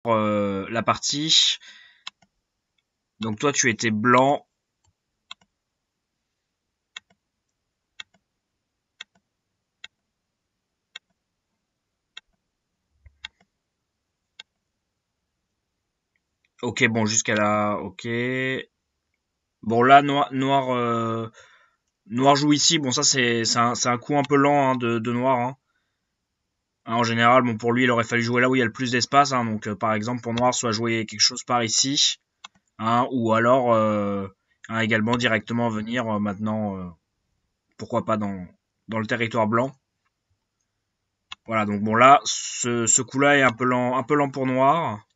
la partie. Donc toi, tu étais blanc. Ok, bon, jusqu'à là, ok. Bon, là, noir joue ici. Bon, ça, c'est un coup un peu lent hein, de noir. Hein. Hein, en général, bon, pour lui, il aurait fallu jouer là où il y a le plus d'espace. Hein, donc, par exemple, pour noir, soit jouer quelque chose par ici. Hein, ou alors, hein, également directement venir maintenant, pourquoi pas dans le territoire blanc. Voilà, donc bon, là, ce coup-là est un peu lent pour noir.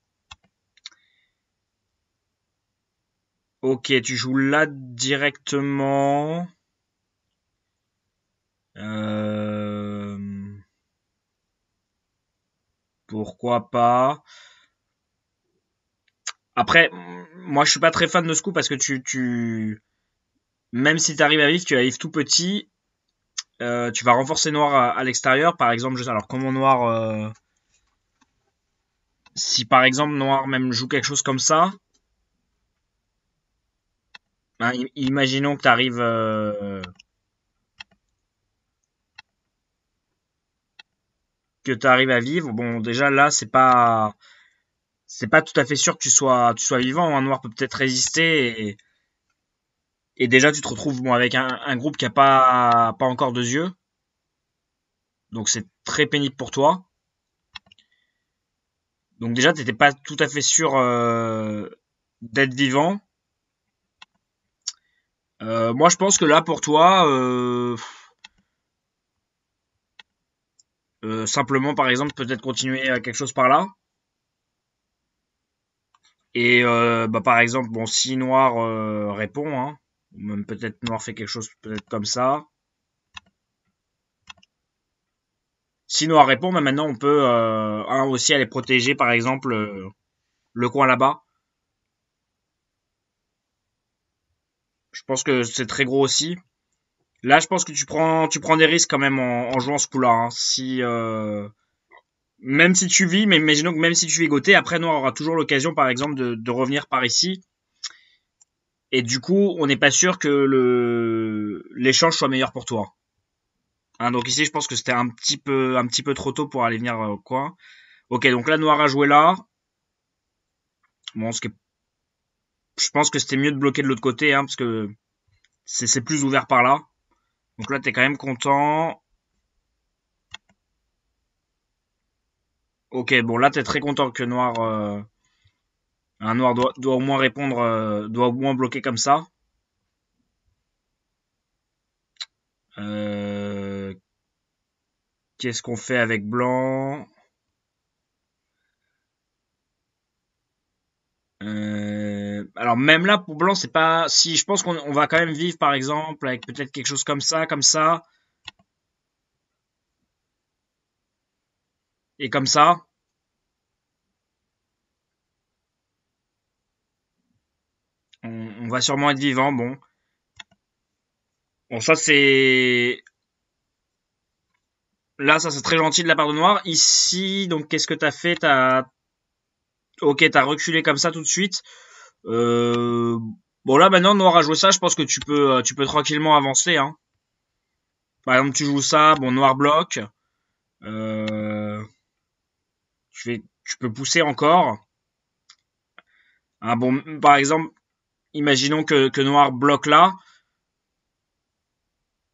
Ok, tu joues là directement. Euh, pourquoi pas. Après, moi je suis pas très fan de ce coup parce que même si tu arrives à vivre, tu arrives tout petit. Tu vas renforcer noir à l'extérieur, par exemple. Alors comment noir, si par exemple noir même joue quelque chose comme ça, hein, imaginons que tu arrives à vivre. Bon, déjà là, c'est pas tout à fait sûr que tu sois vivant. Un noir peut peut-être résister et déjà tu te retrouves bon avec un groupe qui a pas encore de yeux, donc c'est très pénible pour toi. Donc déjà t'étais pas tout à fait sûr d'être vivant. Moi je pense que là pour toi, simplement par exemple peut-être continuer à quelque chose par là. Et bah, par exemple, bon, si Noir répond, hein, ou même peut-être Noir fait quelque chose peut-être comme ça. Si Noir répond, bah, maintenant on peut hein, aussi aller protéger par exemple le coin là-bas. Je pense que c'est très gros aussi. Là, je pense que tu prends des risques quand même en jouant ce coup-là. Hein. Si même si tu vis, mais imaginons que même si tu vis goté, après Noir aura toujours l'occasion, par exemple, de revenir par ici. Et du coup, on n'est pas sûr que l'échange soit meilleur pour toi. Hein, donc ici, je pense que c'était un petit peu trop tôt pour aller venir au coin. Ok, donc là, Noir a joué là. Bon, je pense que c'était mieux de bloquer de l'autre côté, hein, parce que c'est plus ouvert par là. Donc là, t'es quand même content. Ok, bon, là, t'es très content que Noir, un Noir doit au moins répondre, doit au moins bloquer comme ça. Euh, qu'est-ce qu'on fait avec Blanc? Alors même là pour Blanc c'est pas si je pense qu'on va quand même vivre par exemple avec peut-être quelque chose comme ça et comme ça. On va sûrement être vivant. Bon, bon ça c'est là ça c'est très gentil de la part de Noir. Ici donc qu'est-ce que t'as fait? T'as reculé comme ça tout de suite. Euh... Bon là maintenant Noir a joué ça. Je pense que tu peux tranquillement avancer. Hein. Par exemple tu joues ça. Bon Noir bloque. Euh... Tu peux pousser encore. Hein, bon par exemple imaginons que Noir bloque là.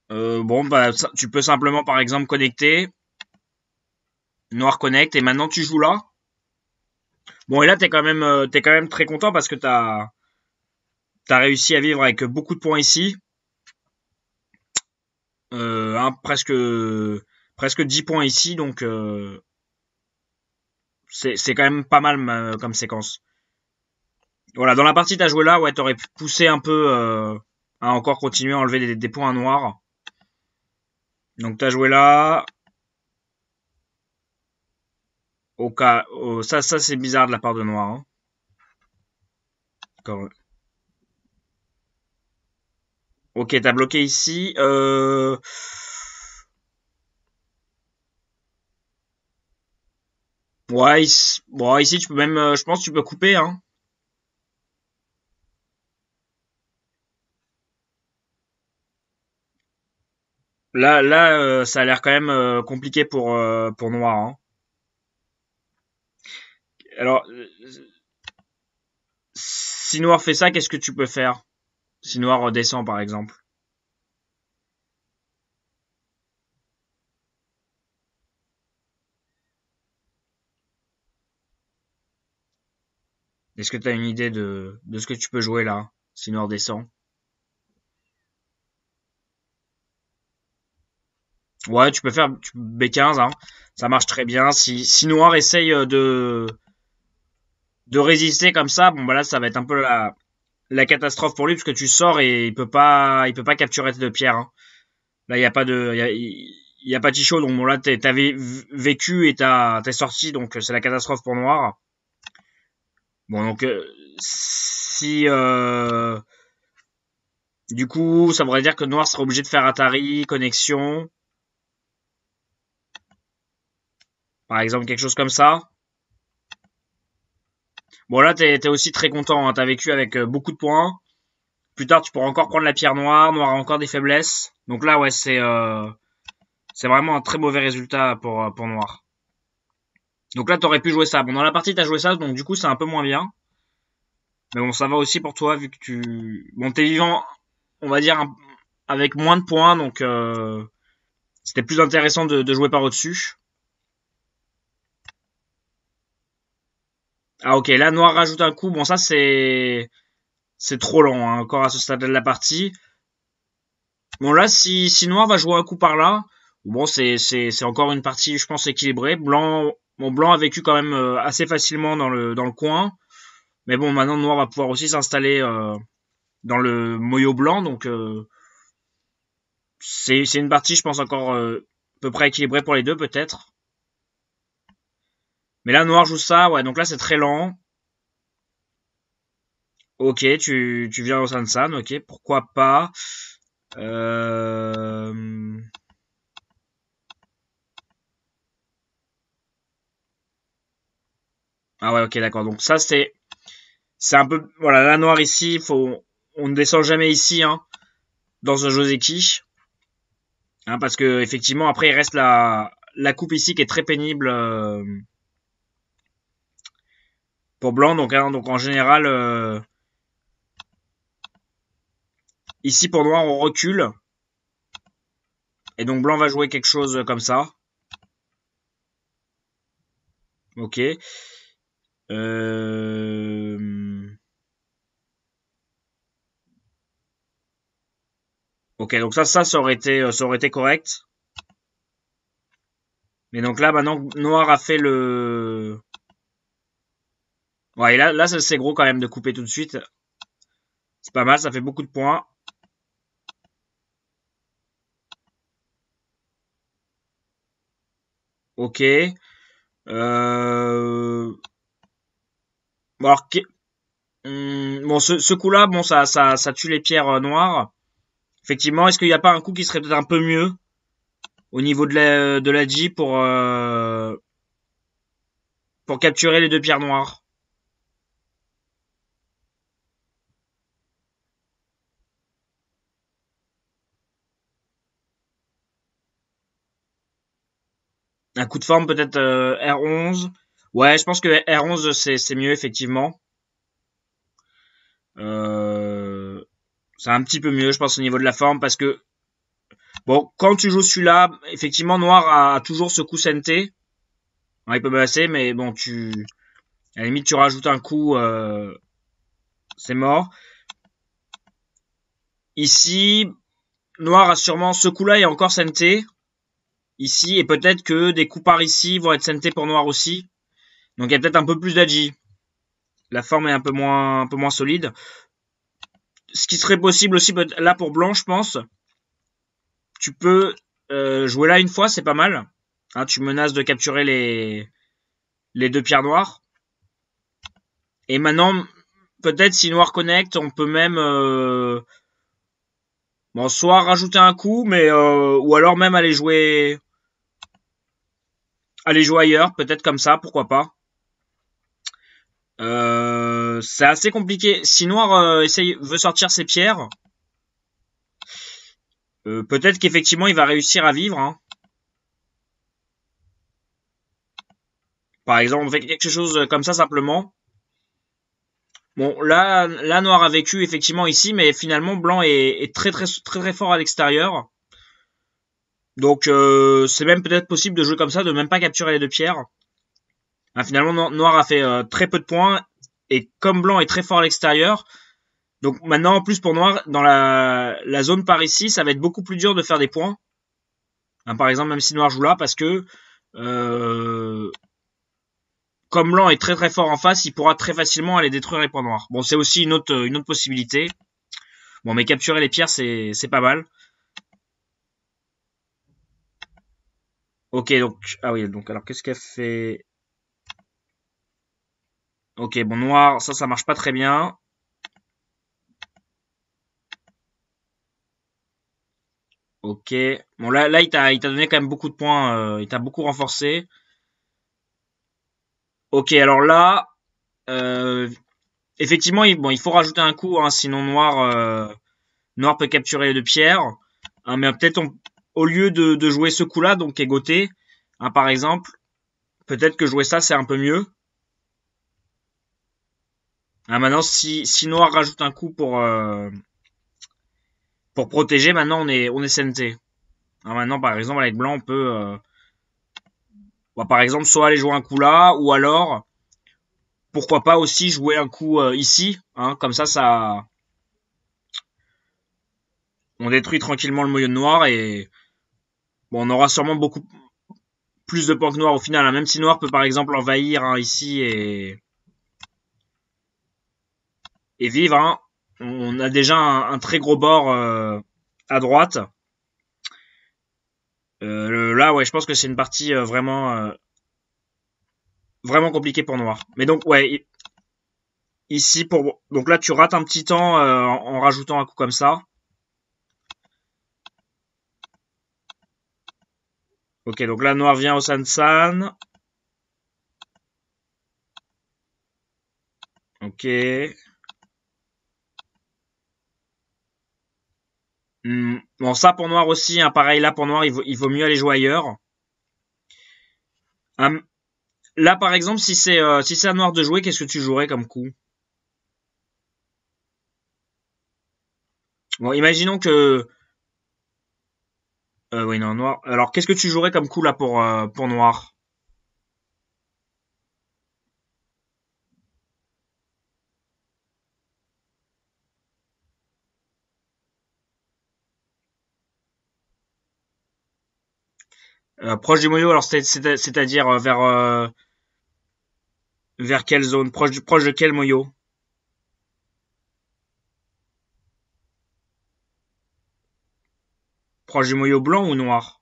Bon bah tu peux simplement par exemple connecter. Noir connecte et maintenant tu joues là. Bon et là t'es quand même très content parce que t'as réussi à vivre avec beaucoup de points ici. Hein, presque 10 points ici donc c'est quand même pas mal comme séquence. Voilà, dans la partie t'as joué là, ouais, t'aurais pu pousser un peu à encore continuer à enlever des points noirs. Donc t'as joué là. Au cas, ça c'est bizarre de la part de Noir. Hein. Ok, t'as bloqué ici. Ouais, bon, ici, tu peux même, je pense que tu peux couper, hein. Là, ça a l'air quand même compliqué pour noir, hein. Alors, si noir fait ça, qu'est-ce que tu peux faire? Si noir redescend, par exemple. Est-ce que tu as une idée de ce que tu peux jouer là, si noir descend? Ouais, B15, hein. Ça marche très bien. Si noir essaye de résister comme ça, bon bah là, ça va être un peu la catastrophe pour lui, parce que tu sors et il peut pas capturer tes deux pierres, hein. Là, il y a pas de, il y a pas de chaud, donc bon là, t'avais vécu et t'es sorti, donc c'est la catastrophe pour noir. Bon, donc si du coup, ça voudrait dire que noir sera obligé de faire Atari, connexion, par exemple quelque chose comme ça. Bon là, t'es aussi très content, hein. T'as vécu avec beaucoup de points. Plus tard, tu pourras encore prendre la pierre noire. Noir a encore des faiblesses. Donc là, ouais, c'est vraiment un très mauvais résultat pour noir. Donc là, t'aurais pu jouer ça. Bon, dans la partie, t'as joué ça, donc du coup, c'est un peu moins bien. Mais bon, ça va aussi pour toi, vu que bon, t'es vivant, on va dire, avec moins de points, donc c'était plus intéressant de jouer par au-dessus. Ah ok, là, noir rajoute un coup. Bon, ça, c'est trop lent, hein, encore à ce stade de la partie. Bon, là, si noir va jouer un coup par là, bon, c'est encore une partie, je pense, équilibrée. Blanc a vécu quand même assez facilement dans le coin. Mais bon, maintenant, noir va pouvoir aussi s'installer dans le moyau blanc, donc c'est une partie, je pense, encore à peu près équilibrée pour les deux, peut-être. Mais là, noir joue ça, ouais, donc là, c'est très lent. Ok, tu viens au Sansan, ok, pourquoi pas. Euh... Ah ouais, ok, d'accord. Donc ça, c'est un peu, voilà, la noire ici, on ne descend jamais ici, hein, dans un Joseki, hein, parce que effectivement, après, il reste la coupe ici qui est très pénible pour blanc. Donc, hein, donc en général, ici pour noir, on recule, et donc blanc va jouer quelque chose comme ça. Ok. Euh... Ok, donc ça aurait été correct. Mais donc là, maintenant, noir a fait le. Ouais, et là, c'est gros quand même de couper tout de suite. C'est pas mal, ça fait beaucoup de points. Ok. Bon, alors, bon, ce coup-là, bon, ça tue les pierres noires. Effectivement, est-ce qu'il n'y a pas un coup qui serait peut-être un peu mieux au niveau de la J pour capturer les deux pierres noires? Un coup de forme peut-être R11. Ouais, je pense que R11 c'est mieux effectivement. Euh, c'est un petit peu mieux, je pense, au niveau de la forme parce que bon, quand tu joues celui-là, effectivement, noir a toujours ce coup senté. Ouais, il peut passer, mais bon, à la limite, tu rajoutes un coup, c'est mort. Ici, noir a sûrement ce coup-là est encore senté ici, et peut-être que des coups par ici vont être sentés pour noir aussi. Donc il y a peut-être un peu plus d'agi. La forme est un peu moins solide. Ce qui serait possible aussi, là pour blanc, je pense, tu peux jouer là une fois, c'est pas mal. Hein, tu menaces de capturer les deux pierres noires. Et maintenant, peut-être si noir connecte, on peut même bon, soit rajouter un coup, mais ou alors même aller jouer aller jouer ailleurs, peut-être comme ça, pourquoi pas. C'est assez compliqué. Si Noir veut sortir ses pierres, peut-être qu'effectivement il va réussir à vivre. Hein. Par exemple, on fait quelque chose comme ça simplement. Bon, là Noir a vécu effectivement ici, mais finalement Blanc est très fort à l'extérieur. Donc c'est même peut-être possible de jouer comme ça, de même pas capturer les deux pierres. Ah, finalement, Noir a fait très peu de points. Et comme Blanc est très fort à l'extérieur, donc maintenant en plus pour Noir, dans la zone par ici, ça va être beaucoup plus dur de faire des points. Hein, par exemple, même si Noir joue là, parce que comme Blanc est très fort en face, il pourra très facilement aller détruire les points noirs. Bon, c'est aussi une autre possibilité. Bon, mais capturer les pierres, c'est pas mal. Ok, donc ah oui, donc alors qu'est-ce qu'elle fait? Ok, bon Noir, ça marche pas très bien. Ok, bon là il t'a donné quand même beaucoup de points, il t'a beaucoup renforcé. Ok, alors là, euh, effectivement, il faut rajouter un coup, hein, sinon Noir peut capturer les deux pierres. Hein, mais peut-être au lieu de jouer ce coup-là, donc égoté, hein, par exemple, peut-être que jouer ça c'est un peu mieux. Hein, maintenant, si Noir rajoute un coup pour protéger, maintenant on est CNT. Hein, maintenant, par exemple, avec Blanc, on peut, par exemple, soit aller jouer un coup là, ou alors pourquoi pas aussi jouer un coup ici, hein, comme ça on détruit tranquillement le moyen de Noir et bon, on aura sûrement beaucoup plus de points que Noir au final, hein, même si Noir peut par exemple envahir hein, ici et vivre. Hein, on a déjà un très gros bord à droite. Là, ouais, je pense que c'est une partie vraiment compliquée pour Noir. Mais donc, ouais, ici donc là tu rates un petit temps en rajoutant un coup comme ça. Ok, donc là Noir vient au San. Ok. Bon, ça pour Noir aussi, hein, pareil, là pour Noir, il vaut mieux aller jouer ailleurs. Hum, là par exemple, si c'est à Noir de jouer, qu'est-ce que tu jouerais comme coup? Bon, imaginons que oui non Noir. Alors qu'est-ce que tu jouerais comme coup là pour Noir? Proche du moyo, alors c'est-à-dire vers quelle zone? Proche de quel moyo? Proche du moyo blanc ou noir?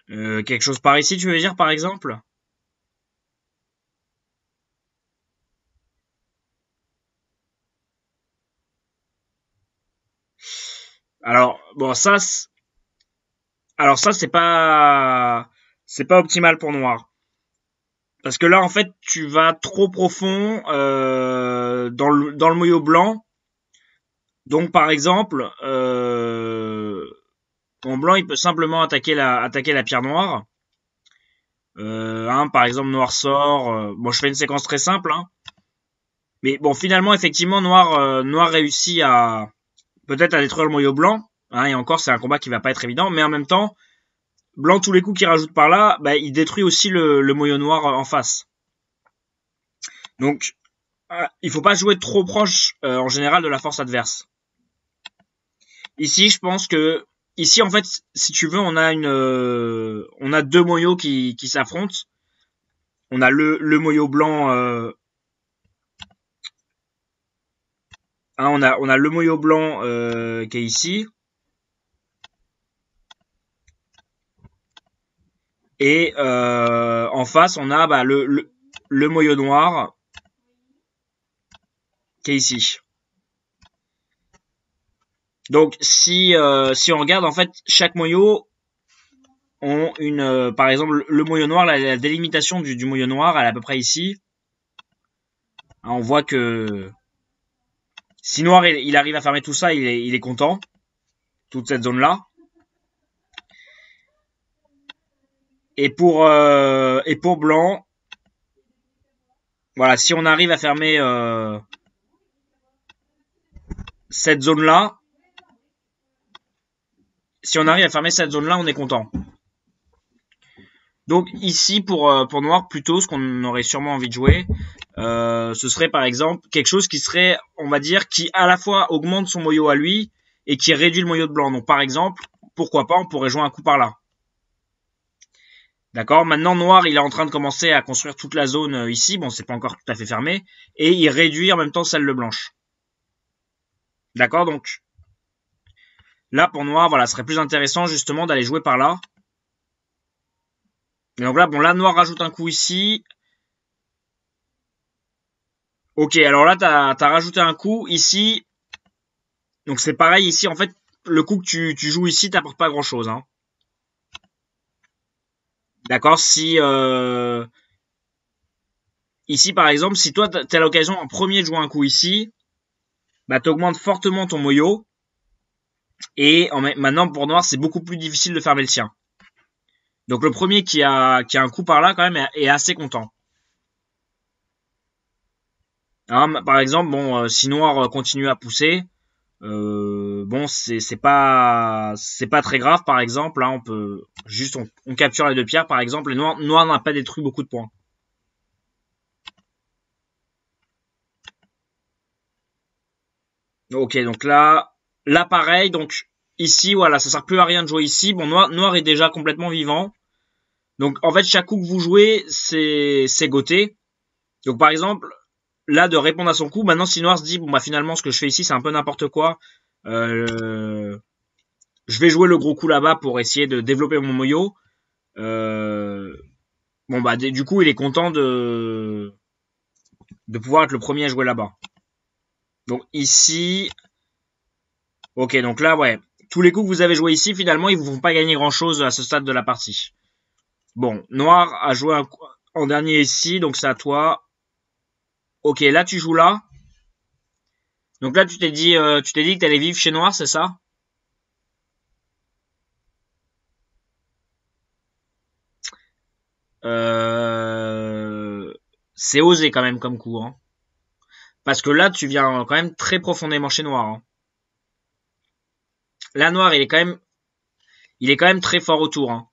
Quelque chose par ici, tu veux dire par exemple? Alors bon alors ça c'est pas optimal pour Noir. Parce que là, en fait, tu vas trop profond dans le moyau blanc. Donc, par exemple, en blanc, il peut simplement attaquer la pierre noire. Hein, par exemple, noir sort. Bon, je fais une séquence très simple. Hein. Mais bon, finalement, effectivement, noir réussit à peut-être à détruire le moyau blanc. Hein, et encore, c'est un combat qui va pas être évident. Mais en même temps, blanc, tous les coups qu'il rajoute par là, bah, il détruit aussi le moyau noir en face. Donc, il faut pas jouer trop proche en général de la force adverse. Ici, je pense que ici en fait, si tu veux, on a deux moyaux qui s'affrontent. On a le moyau blanc hein, on a le moyau blanc qui est ici et en face, on a le moyau noir qui est ici. Donc si on regarde, en fait, chaque moyo ont une, par exemple, le moyo noir, la délimitation du moyo noir, elle est à peu près ici. On voit que si noir il arrive à fermer tout ça, il est content, toute cette zone là. Et pour blanc, voilà, si on arrive à fermer cette zone là, on est content. Donc ici pour noir, plutôt ce qu'on aurait sûrement envie de jouer, ce serait par exemple quelque chose qui serait, on va dire, qui à la fois augmente son moyo à lui et qui réduit le moyo de blanc. Donc par exemple, pourquoi pas, on pourrait jouer un coup par là. D'accord. Maintenant, noir, il est en train de commencer à construire toute la zone ici. Bon, c'est pas encore tout à fait fermé. Et il réduit en même temps celle de blanche. D'accord. Donc, là, pour noir, voilà, ce serait plus intéressant justement d'aller jouer par là. Et donc là, bon, là, noir rajoute un coup ici. Ok, alors là, t'as rajouté un coup ici. Donc c'est pareil ici. En fait, le coup que tu joues ici, t'apporte pas grand-chose. Hein. D'accord. Si ici, par exemple, si toi, t'as l'occasion en premier de jouer un coup ici, bah t'augmentes fortement ton moyo. Et maintenant, pour noir, c'est beaucoup plus difficile de fermer le sien. Donc le premier qui a un coup par là, quand même, est assez content. Alors, par exemple, bon, si noir continue à pousser, bon, c'est pas très grave, par exemple. Là, on peut juste on capture les deux pierres, par exemple. Et noir n'a pas détruit beaucoup de points. Ok, donc là pareil. Donc ici, voilà, ça sert plus à rien de jouer ici. Bon, noir est déjà complètement vivant. Donc en fait, chaque coup que vous jouez, c'est goté. Donc par exemple, là de répondre à son coup, maintenant si noir se dit bon bah finalement ce que je fais ici c'est un peu n'importe quoi. Je vais jouer le gros coup là-bas pour essayer de développer mon moyo. Bon bah du coup il est content de pouvoir être le premier à jouer là-bas. Donc ici, ok, donc là ouais, tous les coups que vous avez joués ici finalement ils vous font pas gagner grand-chose à ce stade de la partie. Bon, noir a joué en dernier ici, donc c'est à toi. Ok, là tu joues là. Donc là tu t'es dit que t'allais vivre chez noir, c'est ça? C'est osé quand même comme coup, hein. Parce que là, tu viens quand même très profondément chez noir. Hein. Là, noir, il est quand même très fort autour. Hein.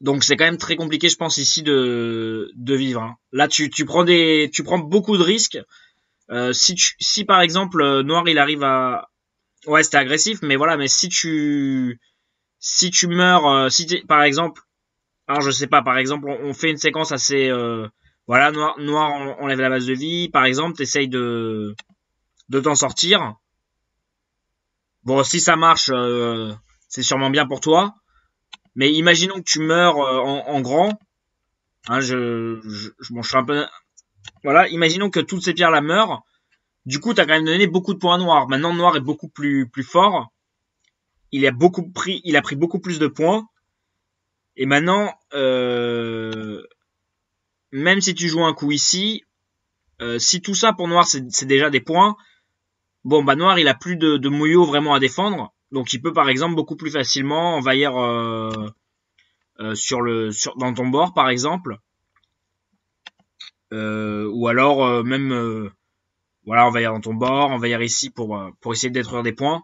Donc c'est quand même très compliqué, je pense ici de vivre. Hein. Là, tu prends beaucoup de risques. Si par exemple noir, il arrive à, ouais, c'était agressif, mais voilà, mais si tu meurs, par exemple, alors je sais pas, par exemple, on fait une séquence assez, voilà, noir enlève la base de vie, par exemple, t'essayes de t'en sortir. Bon, si ça marche, c'est sûrement bien pour toi. Mais imaginons que tu meurs en grand. Hein, bon, je suis un peu, voilà, imaginons que toutes ces pierres là meurent. Du coup, t'as quand même donné beaucoup de points à noir. Maintenant, noir est beaucoup plus fort. Il a pris beaucoup plus de points. Et maintenant, même si tu joues un coup ici, si tout ça pour noir c'est déjà des points, bon bah noir il a plus de moyo vraiment à défendre, donc il peut par exemple beaucoup plus facilement envahir dans ton bord par exemple, ou alors même voilà envahir dans ton bord, envahir ici pour essayer de détruire des points.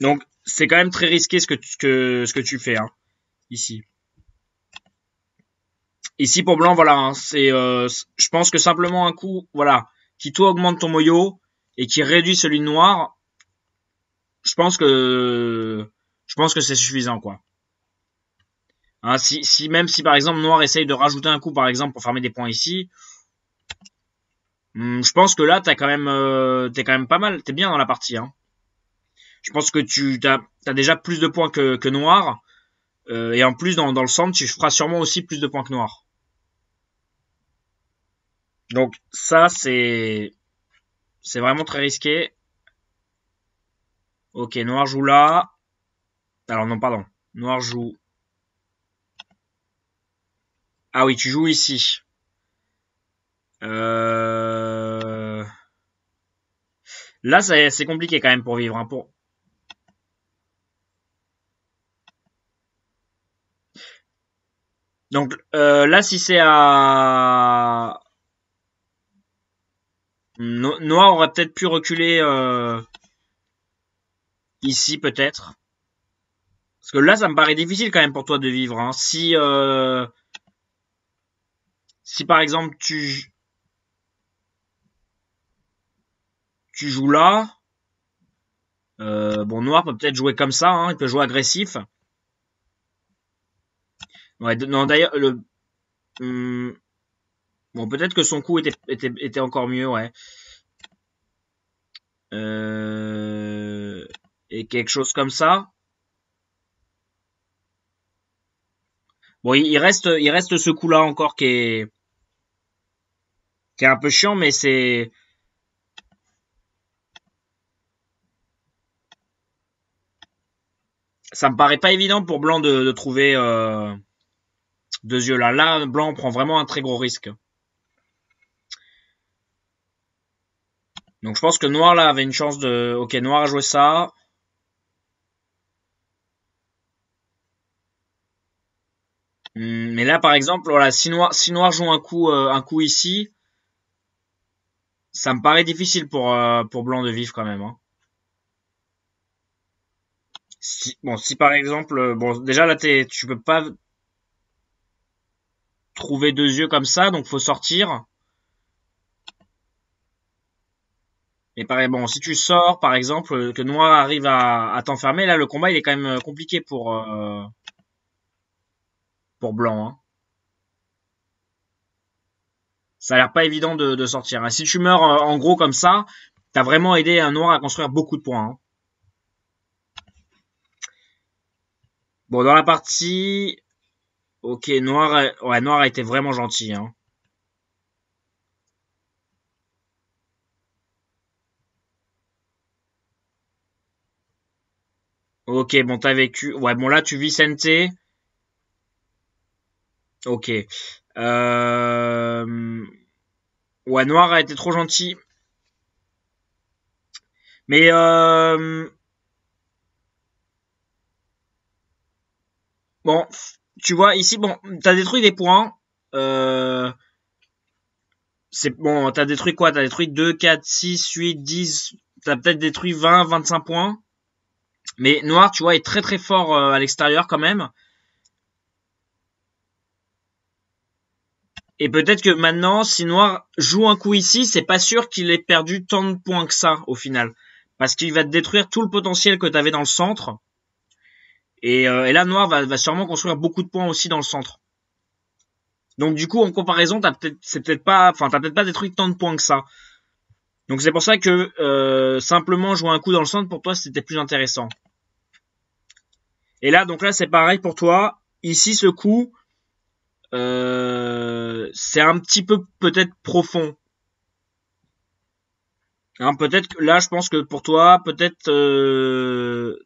Donc c'est quand même très risqué ce que tu fais hein, ici. Ici pour blanc, voilà, hein, je pense que simplement un coup, voilà, qui toi augmente ton moyo et qui réduit celui de noir, je pense que c'est suffisant quoi. Hein, même si par exemple noir essaye de rajouter un coup par exemple pour farmer des points ici, je pense que là t'es quand même pas mal, t'es bien dans la partie. Hein. Je pense que t'as déjà plus de points que noir et en plus dans le centre tu feras sûrement aussi plus de points que noir. Donc ça C'est vraiment très risqué. Ok, noir joue là. Alors non, pardon. Noir joue... Ah oui, tu joues ici. Là, c'est compliqué quand même pour vivre. Hein, Donc là, si c'est à... Noir aurait peut-être pu reculer ici, peut-être. Parce que là, ça me paraît difficile quand même pour toi de vivre. Hein. Si par exemple tu joues là, bon, Noir peut peut-être jouer comme ça. Hein, il peut jouer agressif. Ouais, non, d'ailleurs, hum, bon, peut-être que son coup était encore mieux, ouais. Et quelque chose comme ça. Bon, il reste ce coup-là encore qui est un peu chiant, mais ça me paraît pas évident pour Blanc de trouver deux yeux là. Là, Blanc prend vraiment un très gros risque. Donc je pense que Noir là avait une chance de... Ok, Noir a joué ça. Mais là, par exemple, voilà, si Noir joue un coup ici, ça me paraît difficile pour Blanc de vivre quand même. Hein. Si par exemple, bon, déjà là, tu peux pas trouver deux yeux comme ça, donc faut sortir. Et pareil, bon, si tu sors, par exemple, que Noir arrive à t'enfermer, là, le combat, il est quand même compliqué pour Blanc. Hein. Ça a l'air pas évident de sortir. Hein. Si tu meurs en gros comme ça, t'as vraiment aidé un Noir à construire beaucoup de points. Hein. Bon, dans la partie, ok, Noir a été vraiment gentil. Hein. Ok, bon, t'as vécu. Ouais, bon, là, tu vis Sente. Ok. Euh... Ouais, Noir a été trop gentil. Mais, bon, tu vois, ici, bon, t'as détruit des points. Euh... C'est bon, t'as détruit quoi? T'as détruit 2, 4, 6, 8, 10. T'as peut-être détruit 20, 25 points. Mais Noir, tu vois, est très très fort à l'extérieur quand même. Et peut-être que maintenant, si Noir joue un coup ici, c'est pas sûr qu'il ait perdu tant de points que ça au final. Parce qu'il va te détruire tout le potentiel que t'avais dans le centre. Et là, Noir va sûrement construire beaucoup de points aussi dans le centre. Donc du coup, en comparaison, t'as peut-être pas détruit tant de points que ça. Donc c'est pour ça que simplement jouer un coup dans le centre pour toi, c'était plus intéressant. Et là, donc là, c'est pareil pour toi. Ici, ce coup, c'est un petit peu peut-être profond. Hein, peut-être que là, je pense que pour toi, euh,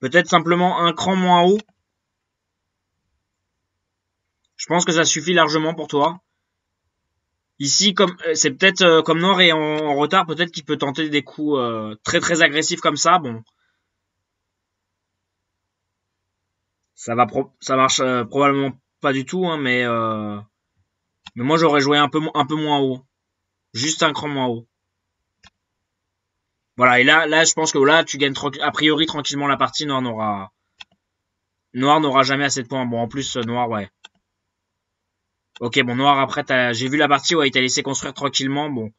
peut-être simplement un cran moins haut. Je pense que ça suffit largement pour toi. Ici, comme c'est peut-être comme Noir est en retard, peut-être qu'il peut tenter des coups très très agressifs comme ça. Bon, ça marche probablement pas du tout, hein, mais moi j'aurais joué un peu moins haut, juste un cran moins haut. Voilà, et là, je pense que là, tu gagnes a priori tranquillement la partie. Noir n'aura jamais assez de points. Bon, en plus, Noir, ouais. Ok, bon, Noir, après, j'ai vu la partie, ouais, il t'a laissé construire tranquillement. Bon,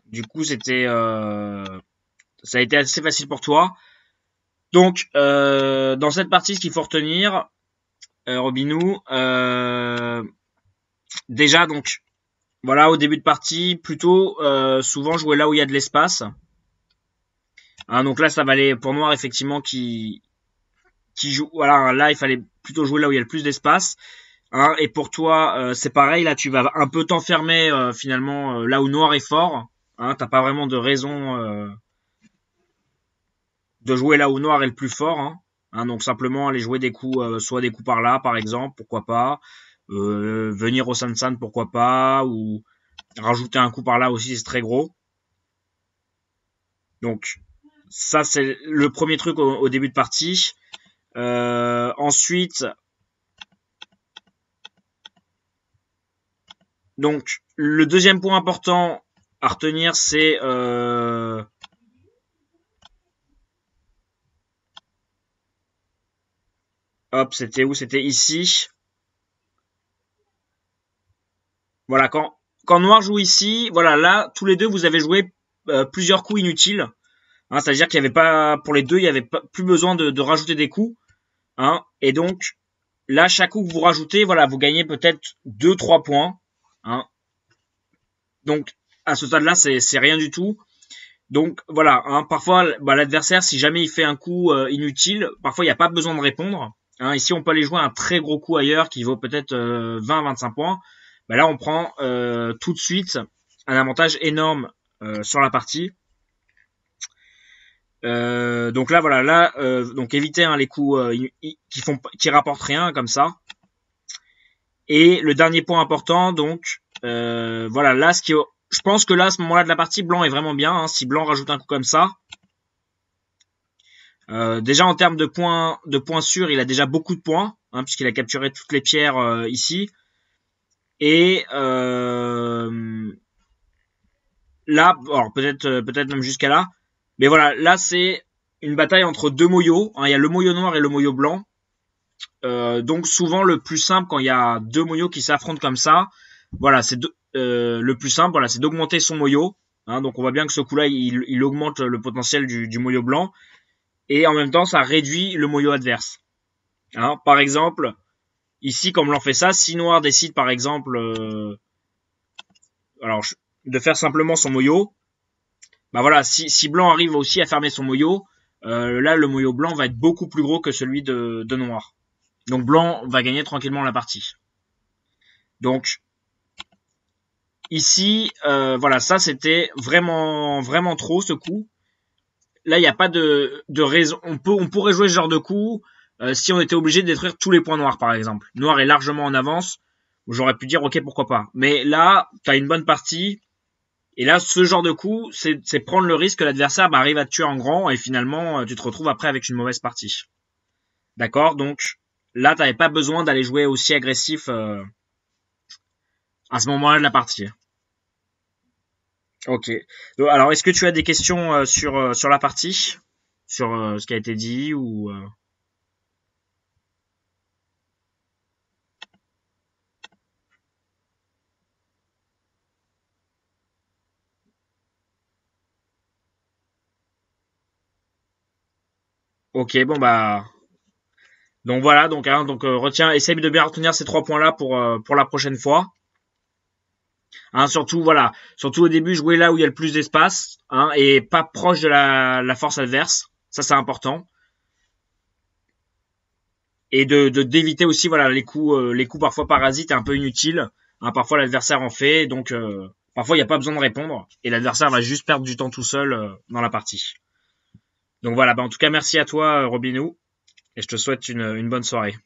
du coup, ça a été assez facile pour toi. Donc, dans cette partie, ce qu'il faut retenir, Robinou, déjà, donc, voilà, au début de partie, plutôt souvent jouer là où il y a de l'espace. Hein, donc là, ça valait pour Noir, effectivement, qui joue. Voilà, là, il fallait plutôt jouer là où il y a le plus d'espace. Hein, et pour toi, c'est pareil, là tu vas un peu t'enfermer finalement là où noir est fort. Hein, t'as pas vraiment de raison de jouer là où noir est le plus fort. Hein. Hein, donc simplement aller jouer des coups, soit des coups par là par exemple, pourquoi pas. Venir au San-San, pourquoi pas. Ou rajouter un coup par là aussi, c'est très gros. Donc ça c'est le premier truc au début de partie. Ensuite, donc le deuxième point important à retenir, c'est hop, c'était où? C'était ici. Voilà, quand Noir joue ici, voilà, là, tous les deux, vous avez joué plusieurs coups inutiles. Hein, c'est-à-dire qu'il y avait pas, pour les deux, il y avait pas, plus besoin de rajouter des coups. Hein, et donc, là, chaque coup que vous rajoutez, voilà, vous gagnez peut-être 2-3 points. Hein. Donc, à ce stade-là, c'est rien du tout. Donc, voilà, hein, parfois, bah, l'adversaire, si jamais il fait un coup inutile, parfois, il n'y a pas besoin de répondre. Hein, ici, on peut aller jouer un très gros coup ailleurs qui vaut peut-être 20-25 points. Bah, là, on prend tout de suite un avantage énorme sur la partie. Donc là, voilà, là, donc évitez hein, les coups qui rapportent rien comme ça. Et le dernier point important, donc, voilà, là, je pense que là, à ce moment-là de la partie, blanc est vraiment bien. Hein, si blanc rajoute un coup comme ça, déjà en termes de points sûrs, il a déjà beaucoup de points, hein, puisqu'il a capturé toutes les pierres ici. Et là, alors peut-être même jusqu'à là, mais voilà, là c'est une bataille entre deux moyos. Hein, il y a le moyo noir et le moyo blanc. Donc souvent le plus simple quand il y a deux moyos qui s'affrontent comme ça, voilà, c'est le plus simple, voilà, c'est d'augmenter son moyo. Hein, donc on voit bien que ce coup-là, il augmente le potentiel du moyo blanc et en même temps ça réduit le moyo adverse. Hein, par exemple, ici comme l'on fait ça, si noir décide par exemple, alors de faire simplement son moyo, bah voilà, si blanc arrive aussi à fermer son moyo, là le moyo blanc va être beaucoup plus gros que celui de noir. Donc blanc va gagner tranquillement la partie. Donc ici, voilà, ça c'était vraiment vraiment trop ce coup. Là, il n'y a pas de raison. On pourrait jouer ce genre de coup si on était obligé de détruire tous les points noirs, par exemple. Noir est largement en avance. J'aurais pu dire ok, pourquoi pas. Mais là, t'as une bonne partie. Et là, ce genre de coup, c'est prendre le risque que l'adversaire arrive à te tuer en grand et finalement, tu te retrouves après avec une mauvaise partie. D'accord? Donc là, t'avais pas besoin d'aller jouer aussi agressif à ce moment-là de la partie. Ok. Alors, est-ce que tu as des questions sur la partie, sur ce qui a été dit ou Ok, bon bah donc voilà donc hein, donc retiens, essaye de bien retenir ces 3 points-là pour la prochaine fois. Hein, surtout voilà, surtout au début jouer là où il y a le plus d'espace hein, et pas proche de la force adverse. Ça c'est important. Et d'éviter aussi voilà les coups parfois parasites et un peu inutiles. Hein, parfois l'adversaire en fait donc parfois il n'y a pas besoin de répondre et l'adversaire va juste perdre du temps tout seul dans la partie. Donc voilà, bah en tout cas merci à toi Robinou et je te souhaite une bonne soirée.